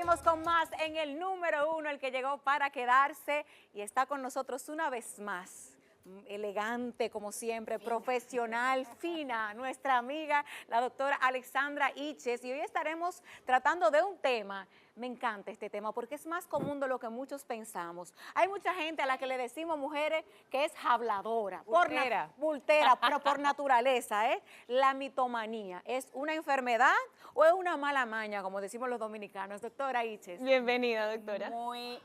Seguimos con más en el número 1, el que llegó para quedarse y está con nosotros una vez más. Elegante como siempre, profesional, fina, nuestra amiga, la doctora Alexandra Iches, y hoy estaremos tratando de un tema. Me encanta este tema porque es más común de lo que muchos pensamos. Hay mucha gente a la que le decimos mujeres que es habladora, bultera, pero por naturaleza, ¿eh? La mitomanía, ¿es una enfermedad o es una mala maña, como decimos los dominicanos? Doctora Iches. Bienvenida, doctora.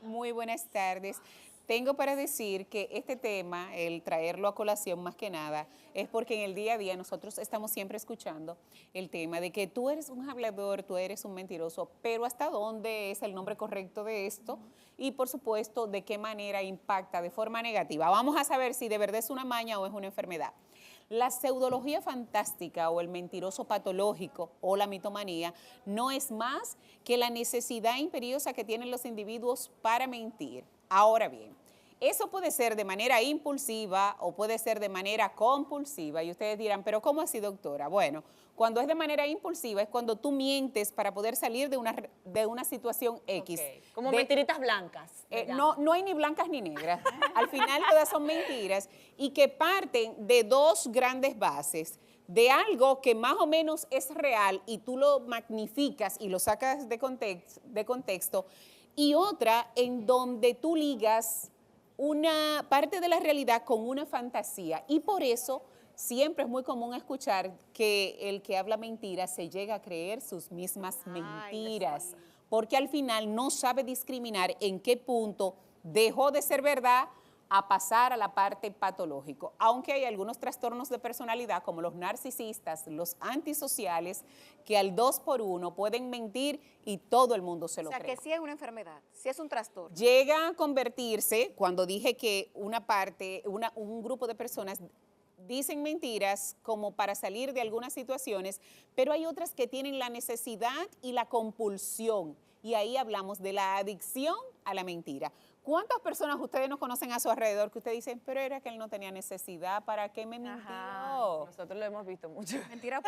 Muy buenas tardes. Tengo para decir que este tema, el traerlo a colación más que nada, es porque en el día a día nosotros estamos siempre escuchando el tema de que tú eres un hablador, tú eres un mentiroso, pero ¿hasta dónde es el nombre correcto de esto? Y por supuesto, ¿de qué manera impacta de forma negativa? Vamos a saber si de verdad es una maña o es una enfermedad. La pseudología fantástica o el mentiroso patológico o la mitomanía no es más que la necesidad imperiosa que tienen los individuos para mentir. Ahora bien, eso puede ser de manera impulsiva o puede ser de manera compulsiva. Y ustedes dirán, ¿pero cómo así, doctora? Bueno, cuando es de manera impulsiva es cuando tú mientes para poder salir de una situación X. Okay. Como mentiritas blancas. No hay ni blancas ni negras. Al final todas son mentiras y que parten de dos grandes bases. De algo que más o menos es real y tú lo magnificas y lo sacas de contexto, y otra en donde tú ligas una parte de la realidad con una fantasía. Y por eso siempre es muy común escuchar que el que habla mentiras se llega a creer sus mismas mentiras, porque al final no sabe discriminar en qué punto dejó de ser verdad a pasar a la parte patológico. Aunque hay algunos trastornos de personalidad como los narcisistas, los antisociales, que al 2 por 1 pueden mentir y todo el mundo se lo cree. O sea, que sí es una enfermedad, sí es un trastorno. Llega a convertirse, cuando dije que un grupo de personas dicen mentiras como para salir de algunas situaciones, pero hay otras que tienen la necesidad y la compulsión. Y ahí hablamos de la adicción a la mentira. ¿Cuántas personas ustedes no conocen a su alrededor que ustedes dicen, pero era que él no tenía necesidad, ¿para qué me mintió? Nosotros lo hemos visto mucho. Mentira.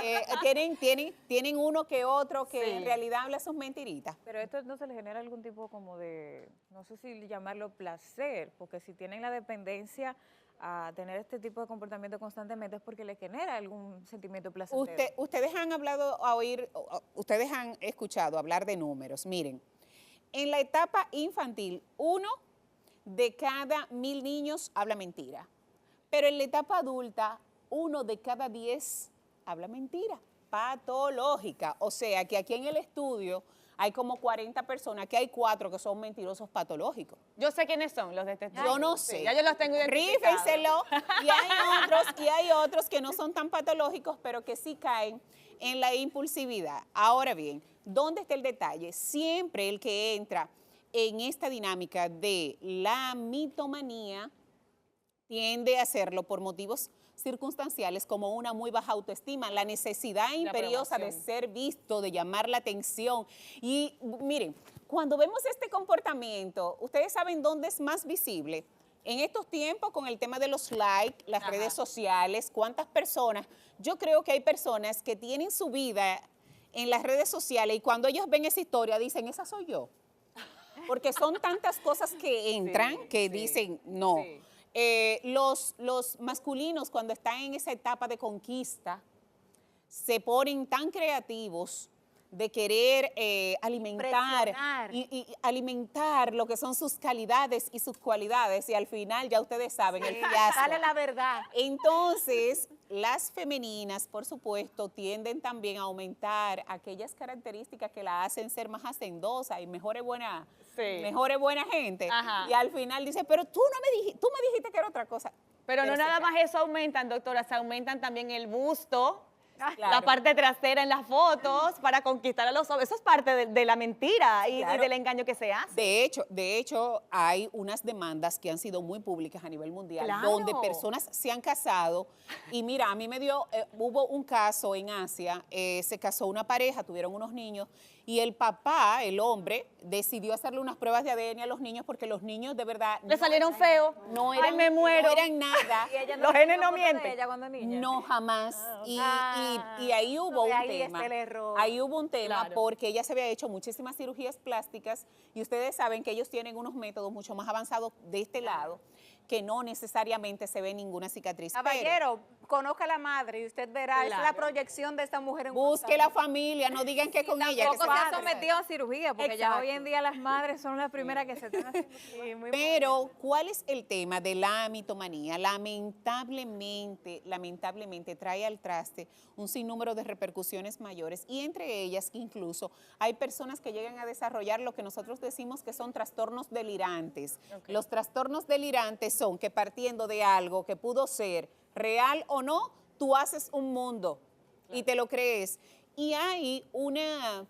Tienen uno que otro que en realidad habla sus mentiritas. Pero esto no se le genera algún tipo como de, no sé si llamarlo placer, porque si tienen la dependencia a tener este tipo de comportamiento constantemente es porque les genera algún sentimiento placentero. Ustedes han escuchado hablar de números. Miren, en la etapa infantil, 1 de cada 1000 niños habla mentira. Pero en la etapa adulta, 1 de cada 10 habla mentira patológica. O sea que aquí en el estudio hay como 40 personas, que hay 4 que son mentirosos patológicos. Yo sé quiénes son los detectives. Yo no sé. Sí, ya yo los tengo identificados. Rífenselo. Y hay otros que no son tan patológicos, pero que sí caen en la impulsividad. Ahora bien, ¿dónde está el detalle? Siempre el que entra en esta dinámica de la mitomanía tiende a hacerlo por motivos circunstanciales como una muy baja autoestima, la necesidad imperiosa de ser visto, de llamar la atención. Y miren, cuando vemos este comportamiento, ustedes saben dónde es más visible. En estos tiempos, con el tema de los likes, las redes sociales, ¿cuántas personas? Yo creo que hay personas que tienen su vida en las redes sociales y cuando ellos ven esa historia dicen, esa soy yo. Porque son tantas cosas que entran que dicen, no. Sí. Los masculinos cuando están en esa etapa de conquista se ponen tan creativos de querer alimentar lo que son sus calidades y sus cualidades y al final ya ustedes saben el fiasco. Sale la verdad. Entonces, las femeninas, por supuesto, tienden también a aumentar aquellas características que la hacen ser más hacendosa y mejor es buena gente. Ajá. Y al final dice, pero tú me dijiste que era otra cosa. Pero no nada más eso aumentan, doctora, se aumentan también el busto, Claro. la parte trasera en las fotos para conquistar a los hombres. Eso es parte de la mentira y del engaño que se hace. De hecho, hay unas demandas que han sido muy públicas a nivel mundial, Claro. donde personas se han casado y mira, a mí hubo un caso en Asia, se casó una pareja, tuvieron unos niños y el papá, el hombre, decidió hacerle unas pruebas de ADN a los niños porque los niños de verdad Le salieron feos. no Ay, eran, me muero. no eran nada. Y ella Los tenía genes no foto de mienten. ella cuando niña. No, jamás. Y ahí hubo de un ahí tema. está el error. Ahí hubo un tema Claro. porque ella se había hecho muchísimas cirugías plásticas y ustedes saben que ellos tienen unos métodos mucho más avanzados de este lado que no necesariamente se ve ninguna cicatriz. Pero Caballero, conozca a la madre y usted verá, esa es la Claro. proyección de esta mujer en busque la familia, no digan que con ella. Que Tampoco se se ha va a sometido a cirugía, porque ya Exacto. hoy en día las madres son las primeras que se están haciendo. Pero, ¿cuál es el tema de la mitomanía? Lamentablemente trae al traste un sinnúmero de repercusiones mayores y entre ellas incluso hay personas que llegan a desarrollar lo que nosotros decimos que son trastornos delirantes. Los trastornos delirantes son que partiendo de algo que pudo ser real o no, tú haces un mundo y te lo crees. Y hay una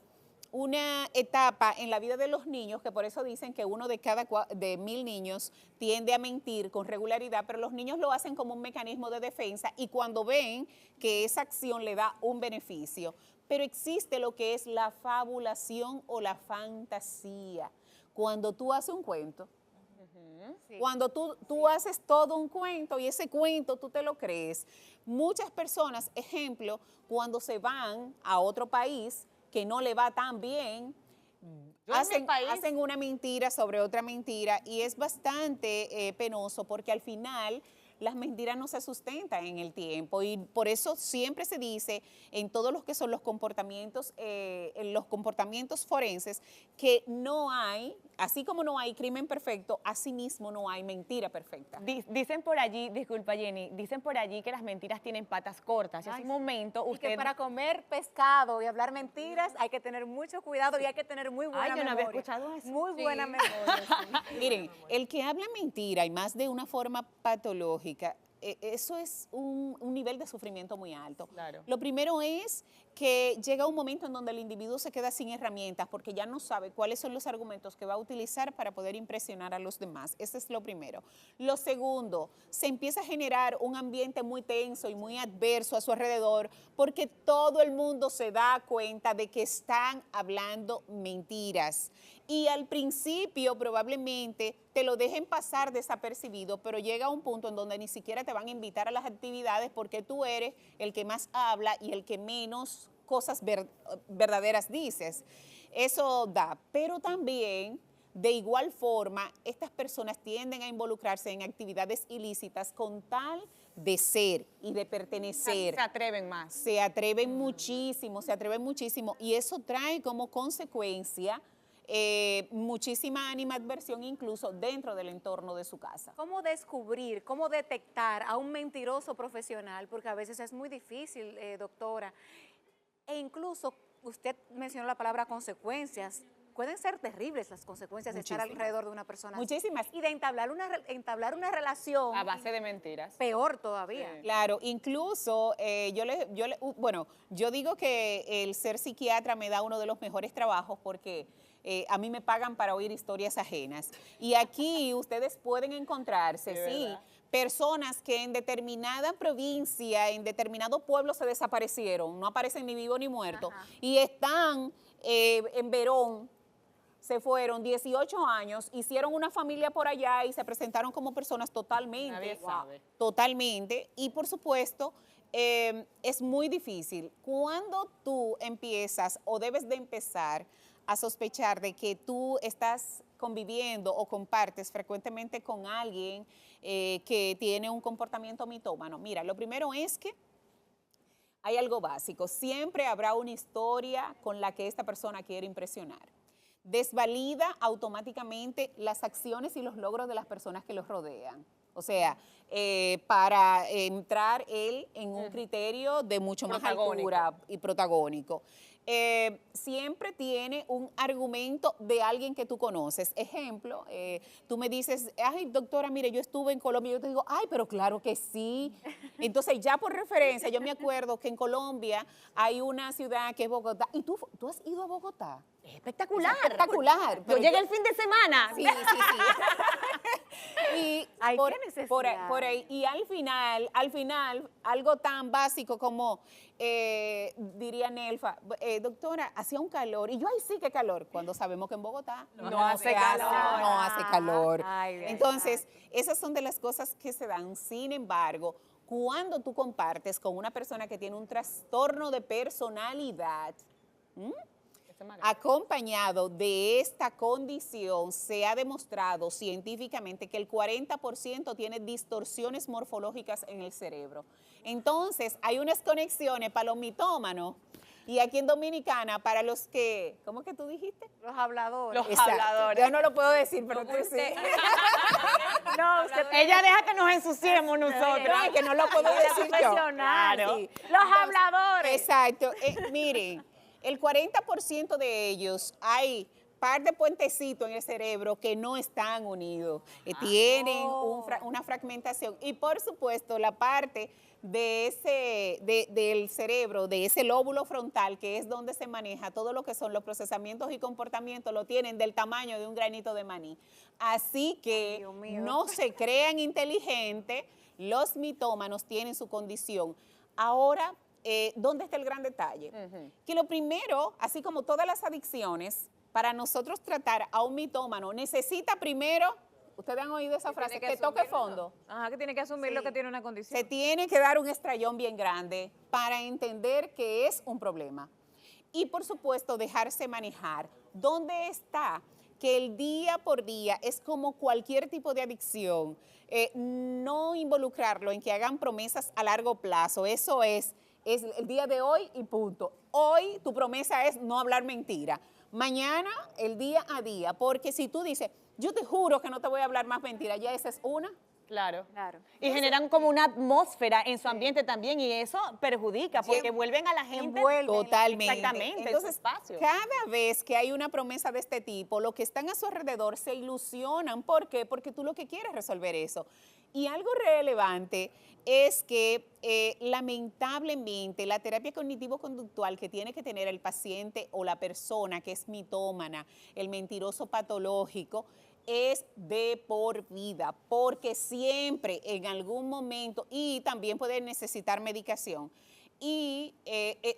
etapa en la vida de los niños, que por eso dicen que uno de cada de 1000 niños tiende a mentir con regularidad, pero los niños lo hacen como un mecanismo de defensa y cuando ven que esa acción le da un beneficio. Pero existe lo que es la fabulación o la fantasía. Cuando tú haces un cuento, cuando tú haces todo un cuento y ese cuento tú te lo crees. Muchas personas, ejemplo, cuando se van a otro país que no le va tan bien, hacen una mentira sobre otra mentira y es bastante penoso porque al final las mentiras no se sustentan en el tiempo y por eso siempre se dice en todos los que son los comportamientos forenses que no hay, así como no hay crimen perfecto, así mismo no hay mentira perfecta. Dicen por allí, disculpa Jenny, dicen por allí que las mentiras tienen patas cortas. Y hace un momento Y que usted... para comer pescado y hablar mentiras hay que tener mucho cuidado y hay que tener muy buena Ay, yo no memoria. había escuchado eso. Muy Sí. buena memoria. Miren, el que habla mentira y más de una forma patológica, eso es un nivel de sufrimiento muy alto. Claro. Lo primero es que llega un momento en donde el individuo se queda sin herramientas porque ya no sabe cuáles son los argumentos que va a utilizar para poder impresionar a los demás. Ese es lo primero. Lo segundo, se empieza a generar un ambiente muy tenso y muy adverso a su alrededor porque todo el mundo se da cuenta de que están hablando mentiras. Y al principio probablemente te lo dejen pasar desapercibido, pero llega un punto en donde ni siquiera te van a invitar a las actividades porque tú eres el que más habla y el que menos cosas verdaderas dices. Eso da, pero también de igual forma estas personas tienden a involucrarse en actividades ilícitas con tal de ser y de pertenecer. Se atreven más. Se atreven muchísimo y eso trae como consecuencia muchísima animadversión incluso dentro del entorno de su casa. ¿Cómo descubrir, cómo detectar a un mentiroso profesional? Porque a veces es muy difícil, doctora. E incluso, usted mencionó la palabra consecuencias. Pueden ser terribles las consecuencias de estar alrededor de una persona. Muchísimas. Y de entablar una relación. A base de mentiras. Peor todavía. Claro, incluso yo digo que el ser psiquiatra me da uno de los mejores trabajos porque a mí me pagan para oír historias ajenas. Y aquí ustedes pueden encontrarse, sí, personas que en determinada provincia, en determinado pueblo se desaparecieron, no aparecen ni vivos ni muertos, y están en Verón, se fueron 18 años, hicieron una familia por allá y se presentaron como personas totalmente, Nadie sabe. totalmente, y por supuesto, es muy difícil. Cuando tú empiezas o debes de empezar a sospechar de que tú estás conviviendo o compartes frecuentemente con alguien que tiene un comportamiento mitómano, mira, lo primero es que hay algo básico. Siempre habrá una historia con la que esta persona quiere impresionar. Desvalida automáticamente las acciones y los logros de las personas que los rodean. O sea, para entrar él en un criterio de mucho más altura y protagónico. Siempre tiene un argumento de alguien que tú conoces. Ejemplo, tú me dices, ay, doctora, mire, yo estuve en Colombia. Yo te digo, ay, pero claro que sí. Entonces, ya por referencia, yo me acuerdo que en Colombia hay una ciudad que es Bogotá. ¿Y tú has ido a Bogotá? Es espectacular. Es espectacular. Yo pero llegué el fin de semana. Sí, sí, sí. Y Ay, qué necesidad. por ahí, y al final, algo tan básico como, diría Nelfa, doctora, hacía un calor, y yo, ay, sí, qué calor, cuando sabemos que en Bogotá No hace calor. No hace calor. Ay, Dios. Entonces, esas son de las cosas que se dan. Sin embargo, cuando tú compartes con una persona que tiene un trastorno de personalidad, acompañado de esta condición, se ha demostrado científicamente que el 40% tiene distorsiones morfológicas en el cerebro. Entonces, hay unas conexiones para los mitómanos y aquí en Dominicana para los que, ¿cómo que tú dijiste? Los habladores. Los Exacto. habladores. Yo no lo puedo decir, pero tú sí. No, usted Ella deja que nos ensuciemos nosotros. No, es que no lo puedo decir yo. profesional. Claro. Sí. Los habladores. Exacto. Miren, el 40% de ellos hay par de puentecitos en el cerebro que no están unidos. Tienen una fragmentación. Y por supuesto, la parte de del cerebro, de ese lóbulo frontal, que es donde se maneja todo lo que son los procesamientos y comportamientos, lo tienen del tamaño de un granito de maní. Así que Dios mío. no se crean inteligentes, los mitómanos tienen su condición. Ahora, ¿dónde está el gran detalle? Que lo primero, así como todas las adicciones, para nosotros tratar a un mitómano, necesita primero, ustedes han oído esa frase, que toque fondo. Ajá, que tiene que asumir lo que tiene una condición. Se tiene que dar un estrellón bien grande para entender que es un problema. Y por supuesto, dejarse manejar. ¿Dónde está? Que el día por día es como cualquier tipo de adicción. No involucrarlo en que hagan promesas a largo plazo. Eso es el día de hoy y punto. Hoy tu promesa es no hablar mentira. Mañana, el día a día. Porque si tú dices, yo te juro que no te voy a hablar más mentira, ya esa es una. Claro. Claro. Y generan como una atmósfera en su ambiente también y eso perjudica porque vuelven a la gente. Totalmente. Exactamente. en su Entonces, espacio. cada vez que hay una promesa de este tipo, los que están a su alrededor se ilusionan. ¿Por qué? Porque tú lo que quieres es resolver eso. Y algo relevante es que lamentablemente la terapia cognitivo-conductual que tiene que tener el paciente o la persona que es mitómana, el mentiroso patológico, es de por vida, porque siempre en algún momento, y también puede necesitar medicación, y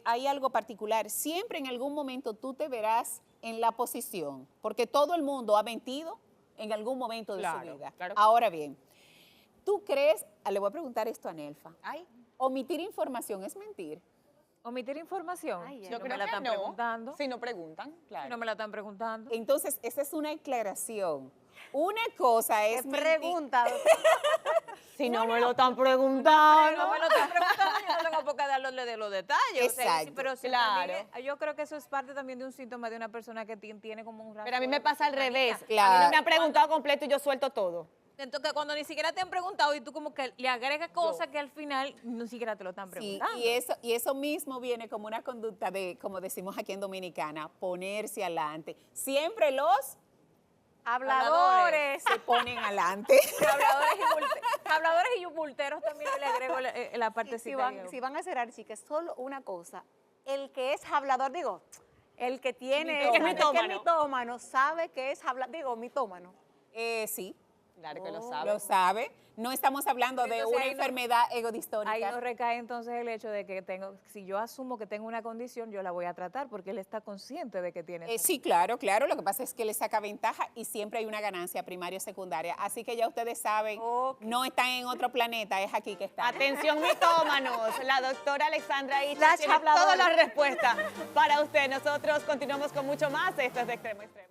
hay algo particular, siempre en algún momento tú te verás en la posición, porque todo el mundo ha mentido en algún momento de su vida. Claro. Ahora bien, ¿tú crees, le voy a preguntar esto a Nelfa, Ay, omitir información es mentir? Omitir información. Ay, Si yo no creo me la que están no. preguntando. Si no preguntan, Si claro. no me la están preguntando. Entonces, esa es una aclaración. Una cosa es ¿Qué mentir. pregunta? Si no me lo están preguntando. No me lo están preguntando, yo no tengo por qué darle de los detalles. O sea, Exacto, pero si claro. también yo creo que eso es parte también de un síntoma de una persona que tiene como un rasgo. Pero a mí me pasa al revés. A mí Claro. no me han preguntado completo y yo suelto todo. Entonces, cuando ni siquiera te han preguntado y tú como que le agregas cosas que al final ni siquiera te lo están Sí, preguntando. y eso mismo viene como una conducta de, como decimos aquí en Dominicana, ponerse adelante. Siempre los Habladores. se ponen adelante. Habladores y bulteros también le agrego la Si partecita. si van a cerrar, chicas, solo una cosa. El que es hablador, digo, el que tiene, Mitómano. el que es mitómano, sabe que es hablador, digo, mitómano. Sí, Claro que lo sabe. lo sabe. No estamos hablando de Entonces, una ahí no- enfermedad egodistónica. Ahí nos recae entonces el hecho de que si yo asumo que tengo una condición, yo la voy a tratar porque él está consciente de que tiene esa Sí, claro, claro. Lo que pasa es que le saca ventaja y siempre hay una ganancia primaria o secundaria. Así que ya ustedes saben, Ok. no están en otro planeta, es aquí que están. Atención mitómanos, la doctora Alexandra Icha Las tiene habladoras. todas las respuestas para usted. Nosotros continuamos con mucho más. Esto es de Extremo a Extremo.